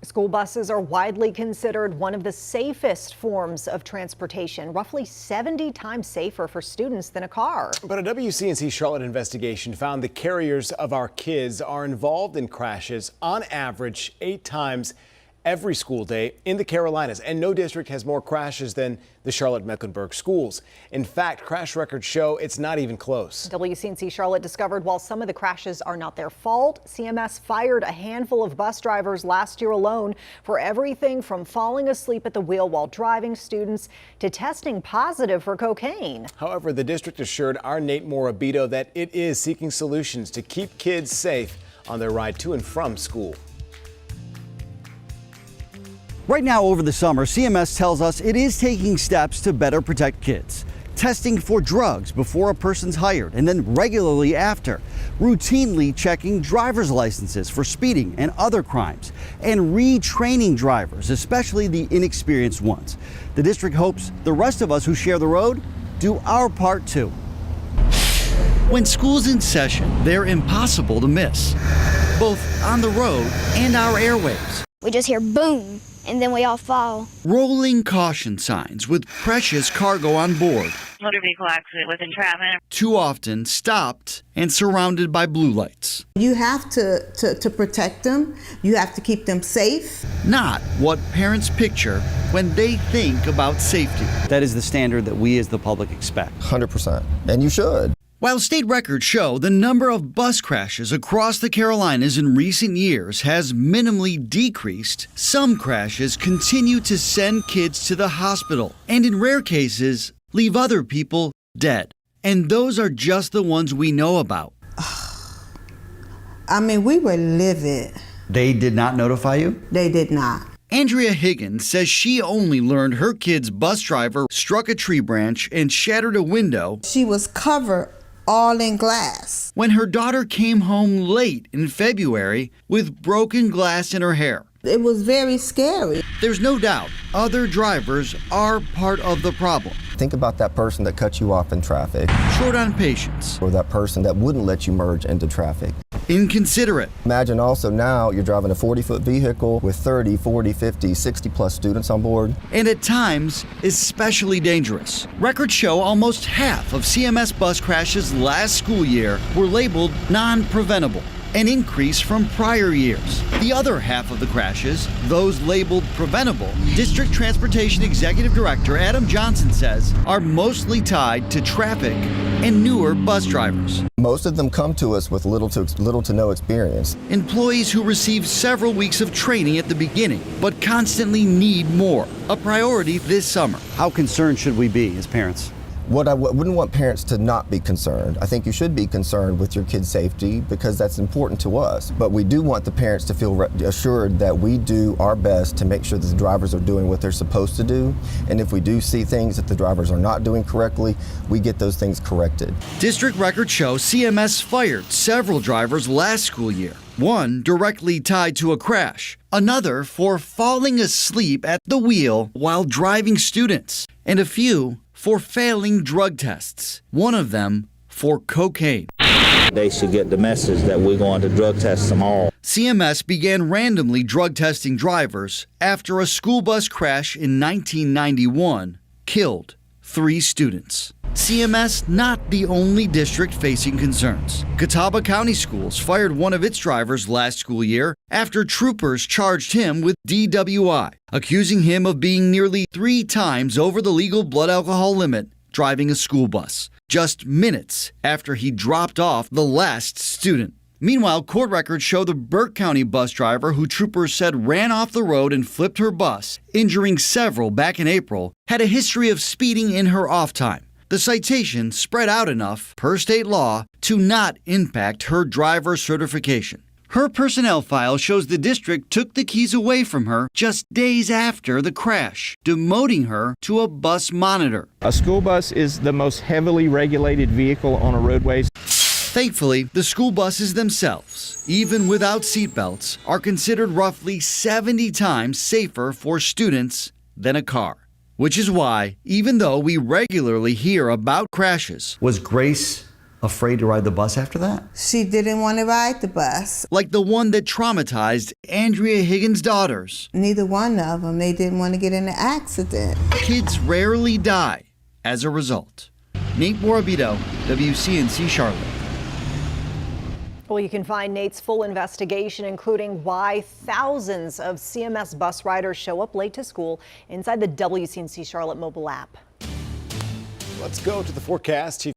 School buses are widely considered one of the safest forms of transportation, roughly 70 times safer for students than a car. But a WCNC Charlotte investigation found the carriers of our kids are involved in crashes on average 8 times every school day in the Carolinas, and no district has more crashes than the Charlotte-Mecklenburg Schools. In fact, crash records show it's not even close. WCNC Charlotte discovered while some of the crashes are not their fault, CMS fired a handful of bus drivers last year alone for everything from falling asleep at the wheel while driving students to testing positive for cocaine. However, the district assured our Nate Morabito that it is seeking solutions to keep kids safe on their ride to and from school. Right now, over the summer, CMS tells us it is taking steps to better protect kids. Testing for drugs before a person's hired and then regularly after. Routinely checking driver's licenses for speeding and other crimes. And retraining drivers, especially the inexperienced ones. The district hopes the rest of us who share the road do our part too. When school's in session, they're impossible to miss, both on the road and our airwaves. We just hear boom, and then we all fall. Rolling caution signs with precious cargo on board. Motor vehicle accident within traffic. Too often stopped and surrounded by blue lights. You have to protect them. You have to keep them safe. Not what parents picture when they think about safety. That is the standard that we as the public expect. 100%. And you should. While state records show the number of bus crashes across the Carolinas in recent years has minimally decreased, some crashes continue to send kids to the hospital and in rare cases leave other people dead. And those are just the ones we know about. I mean, we were livid. They did not notify you? They did not. Andrea Higgins says she only learned her kid's bus driver struck a tree branch and shattered a window. She was covered all in glass. When her daughter came home late in February with broken glass in her hair. It was very scary. There's no doubt other drivers are part of the problem. Think about that person that cut you off in traffic. Short on patience. Or that person that wouldn't let you merge into traffic. Inconsiderate. Imagine also now you're driving a 40-foot vehicle with 30, 40, 50, 60 plus students on board. And at times, especially dangerous. Records show almost half of CMS bus crashes last school year were labeled non-preventable, an increase from prior years. The other half of the crashes, those labeled preventable, District Transportation Executive Director Adam Johnson says are mostly tied to traffic and newer bus drivers. Most of them come to us with little to no experience. Employees who receive several weeks of training at the beginning, but constantly need more. A priority this summer. How concerned should we be as parents? What I wouldn't want parents to not be concerned. I think you should be concerned with your kid's safety because that's important to us. But we do want the parents to feel assured that we do our best to make sure that the drivers are doing what they're supposed to do. And if we do see things that the drivers are not doing correctly, we get those things corrected. District records show CMS fired several drivers last school year. One directly tied to a crash, another for falling asleep at the wheel while driving students, and a few for failing drug tests, one of them for cocaine. They should get the message that we're going to drug test them all. CMS began randomly drug testing drivers after a school bus crash in 1991 killed 3 students. CMS not the only district facing concerns. Catawba County Schools fired one of its drivers last school year after troopers charged him with DWI, accusing him of being nearly 3 times over the legal blood alcohol limit driving a school bus, just minutes after he dropped off the last student. Meanwhile, court records show the Burke County bus driver who troopers said ran off the road and flipped her bus, injuring several back in April, had a history of speeding in her off time. The citation spread out enough, per state law, to not impact her driver certification. Her personnel file shows the district took the keys away from her just days after the crash, demoting her to a bus monitor. A school bus is the most heavily regulated vehicle on a roadway. Thankfully, the school buses themselves, even without seatbelts, are considered roughly 70 times safer for students than a car. Which is why, even though we regularly hear about crashes, Was Grace afraid to ride the bus after that? She didn't want to ride the bus. Like the one that traumatized Andrea Higgins' daughters. Neither one of them. They didn't want to get in an accident. Kids rarely die as a result. Nate Morabito, WCNC Charlotte. Well, you can find Nate's full investigation, including why thousands of CMS bus riders show up late to school, inside the WCNC Charlotte mobile app. Let's go to the forecast.